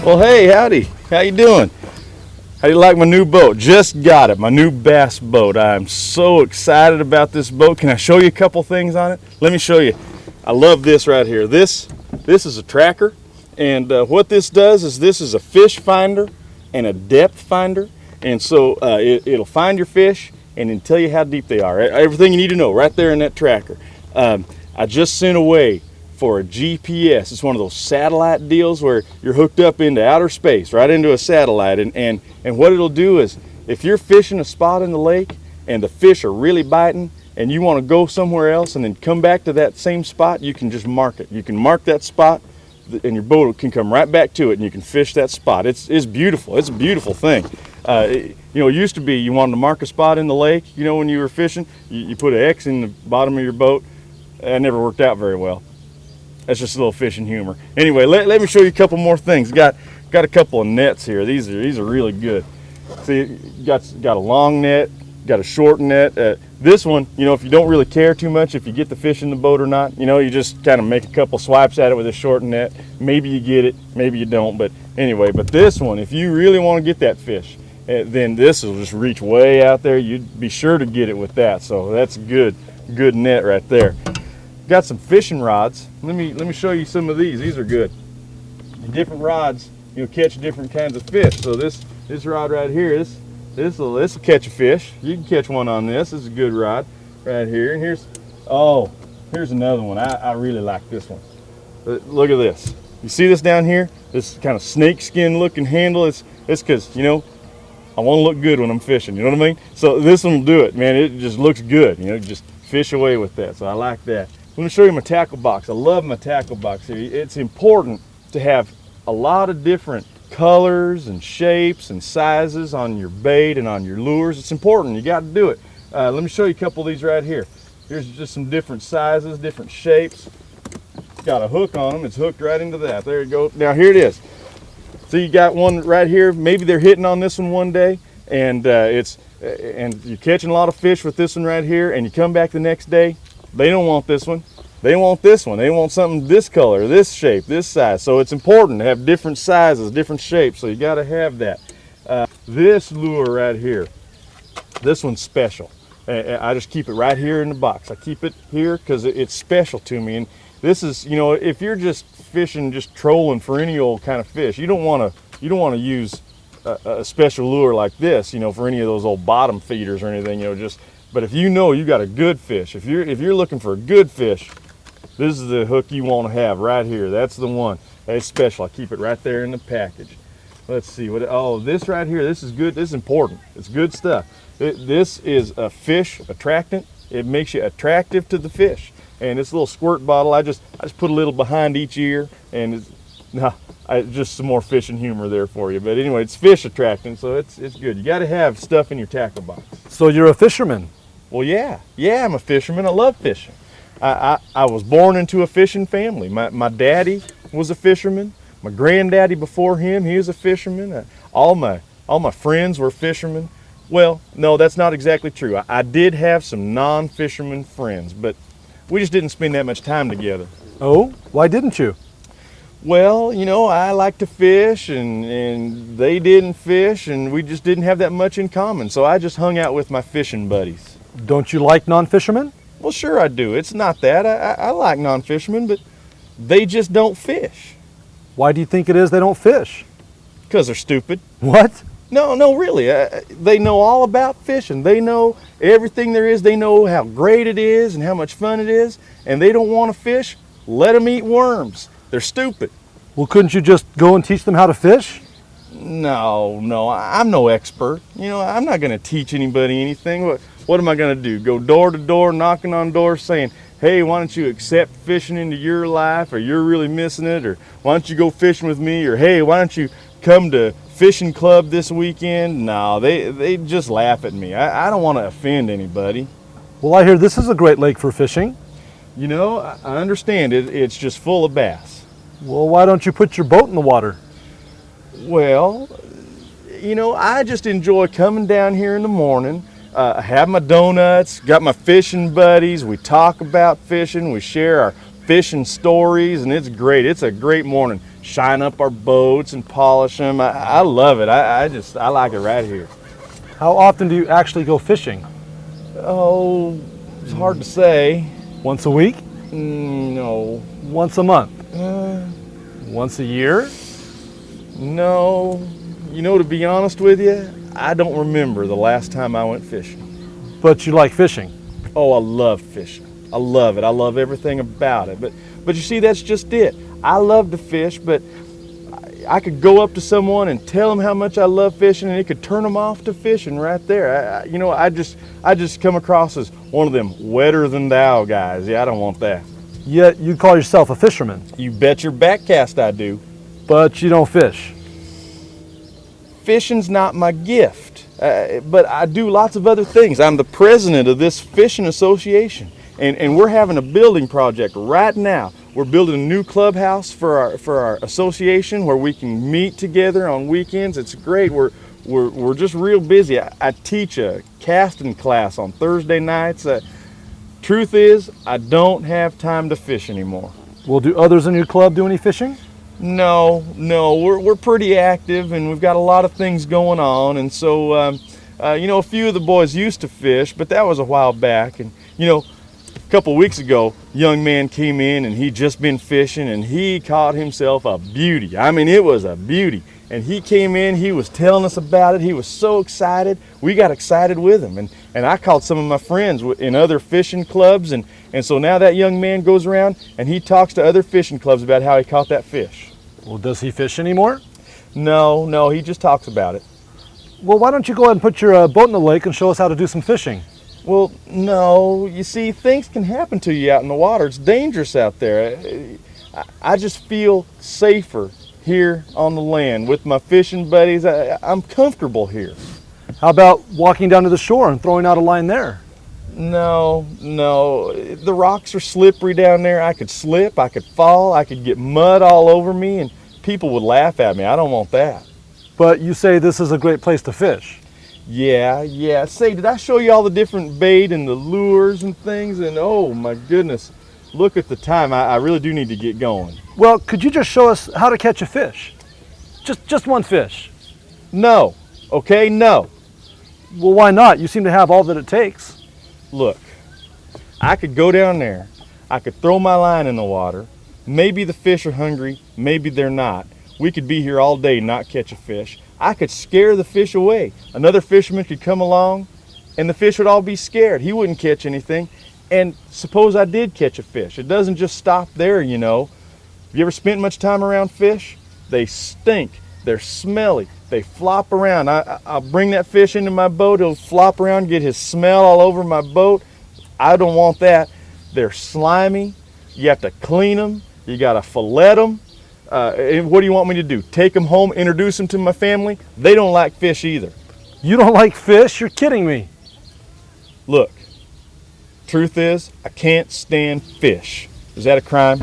Well, hey, howdy. How you doing? How do you like my new boat? Just got it, my new bass boat. I'm so excited about this boat. Can I show you a couple things on it? Let me show you. I love this right here. This is a tracker, and what this does is this is a fish finder and a depth finder, and so it'll find your fish and then tell you how deep they are. Everything you need to know right there in that tracker. I just sent away for a GPS. It's one of those satellite deals where you're hooked up into outer space, right into a satellite, and what it'll do is if you're fishing a spot in the lake and the fish are really biting and you want to go somewhere else and then come back to that same spot, you can just mark it. You can mark that spot and your boat can come right back to it and you can fish that spot. It's beautiful. It's a beautiful thing. It used to be you wanted to mark a spot in the lake, when you were fishing, you put an X in the bottom of your boat. That never worked out very well. That's just a little fishing humor. Anyway, let me show you a couple more things. Got a couple of nets here. These are really good. See, got a long net, got a short net. This one, if you don't really care too much if you get the fish in the boat or not, you just kind of make a couple swipes at it with a short net. Maybe you get it, maybe you don't. But anyway, this one, if you really want to get that fish, then this will just reach way out there. You'd be sure to get it with that. So that's good net right there. Got some fishing rods. Let me show you some of these. These are good. Different rods, catch different kinds of fish. So this rod right here, this will catch a fish. You can catch one on this. This is a good rod right here. And here's another one. I really like this one. Look at this. You see this down here? This kind of snake skin looking handle. It's because I want to look good when I'm fishing. You know what I mean? So this one will do it, man. It just looks good. Just fish away with that. So I like that. Let me show you my tackle box. I love my tackle box here. It's important to have a lot of different colors and shapes and sizes on your bait and on your lures. It's important. You got to do it. Let me show you a couple of these right here. Here's just some different sizes, different shapes. Got a hook on them. It's hooked right into that. There you go. Now here it is. So you got one right here. Maybe they're hitting on this one day, and you're catching a lot of fish with this one right here, and you come back the next day. They don't want this one. They want this one. They want something this color, this shape, this size. So it's important to have different sizes, different shapes. So you got to have that. This lure right here, this one's special. I just keep it right here in the box. I keep it here because it's special to me. And this is, if you're just fishing, just trolling for any old kind of fish, you don't want to use a special lure like this, for any of those old bottom feeders or anything, But if you got a good fish, if you're looking for a good fish, this is the hook you want to have right here. That's the one. It's special. I keep it right there in the package. Let's see this right here. This is good. This is important. It's good stuff. This is a fish attractant. It makes you attractive to the fish. And this little squirt bottle, I just put a little behind each ear, and just some more fishing humor there for you. But anyway, it's fish attractant, so it's good. You got to have stuff in your tackle box. So you're a fisherman? Well, yeah, I'm a fisherman. I love fishing. I was born into a fishing family. My daddy was a fisherman. My granddaddy before him, he was a fisherman. All my friends were fishermen. Well, no, that's not exactly true. I did have some non-fisherman friends, but we just didn't spend that much time together. Oh, why didn't you? Well, I like to fish and they didn't fish, and we just didn't have that much in common. So I just hung out with my fishing buddies. Don't you like non-fishermen? Well, sure I do. It's not that. I like non-fishermen, but they just don't fish. Why do you think it is they don't fish? Because they're stupid. What? No, really. They know all about fishing. They know everything there is. They know how great it is and how much fun it is, and they don't want to fish. Let them eat worms. They're stupid. Well, couldn't you just go and teach them how to fish? No, I'm no expert. I'm not going to teach anybody anything. What am I going to do? Go door to door, knocking on doors saying, hey, why don't you accept fishing into your life, or you're really missing it, or why don't you go fishing with me, or hey, why don't you come to fishing club this weekend? No, they just laugh at me. I don't want to offend anybody. Well, I hear this is a great lake for fishing. I understand it's just full of bass. Well, why don't you put your boat in the water? Well, I just enjoy coming down here in the morning, have my donuts, got my fishing buddies, we talk about fishing, we share our fishing stories, and it's great. It's a great morning. shine up our boats and polish them. I love it. I like it right here. How often do you actually go fishing? Oh, it's hard to say. Once a week? No. Once a month? Uh, Once a year? no. You know, to be honest with you, I don't remember the last time I went fishing. But you like fishing? Oh, I love fishing. I love it. I love everything about it. But you see, that's just it. I love to fish, but I could go up to someone and tell them how much I love fishing, and it could turn them off to fishing right there. I just come across as one of them wetter than thou guys. Yeah, I don't want that. Yet you call yourself a fisherman, You bet your backcast I do. but you don't fish. Fishing's not my gift, but I do lots of other things. I'm the president of this fishing association, and we're having a building project right now. We're building a new clubhouse for our association where we can meet together on weekends. It's great. We're just real busy. I teach a casting class on Thursday nights. Truth is, I don't have time to fish anymore. Well, do others in your club do any fishing? No, we're pretty active, and we've got a lot of things going on, and so a few of the boys used to fish, but that was a while back. And a couple weeks ago, a young man came in, and he'd just been fishing, and he caught himself a beauty. I mean, it was a beauty. And he came in, he was telling us about it. He was so excited. We got excited with him. And I called some of my friends in other fishing clubs. And so now that young man goes around and he talks to other fishing clubs about how he caught that fish. Well, does he fish anymore? No, he just talks about it. Well, why don't you go ahead and put your boat in the lake and show us how to do some fishing? Well, no, you see, things can happen to you out in the water. It's dangerous out there. I just feel safer here on the land with my fishing buddies. I'm comfortable here. How about walking down to the shore and throwing out a line there? No, the rocks are slippery down there. I could slip, I could fall, I could get mud all over me, and people would laugh at me. I don't want that. But you say this is a great place to fish. Yeah. Say, did I show you all the different bait and the lures and things? And oh my goodness, look at the time. I really do need to get going. Well, could you just show us how to catch a fish? Just one fish. No, okay, no. Well, why not? You seem to have all that it takes. Look, I could go down there, I could throw my line in the water. Maybe the fish are hungry, maybe they're not. We could be here all day and not catch a fish. I could scare the fish away. Another fisherman could come along and the fish would all be scared. He wouldn't catch anything. And suppose I did catch a fish. It doesn't just stop there, you know. Have you ever spent much time around fish? They stink, they're smelly, they flop around. I'll bring that fish into my boat, he'll flop around, get his smell all over my boat. I don't want that. They're slimy, you have to clean them, you gotta fillet them. And what do you want me to do? Take them home, introduce them to my family? They don't like fish either. You don't like fish? You're kidding me. Look, truth is, I can't stand fish. Is that a crime?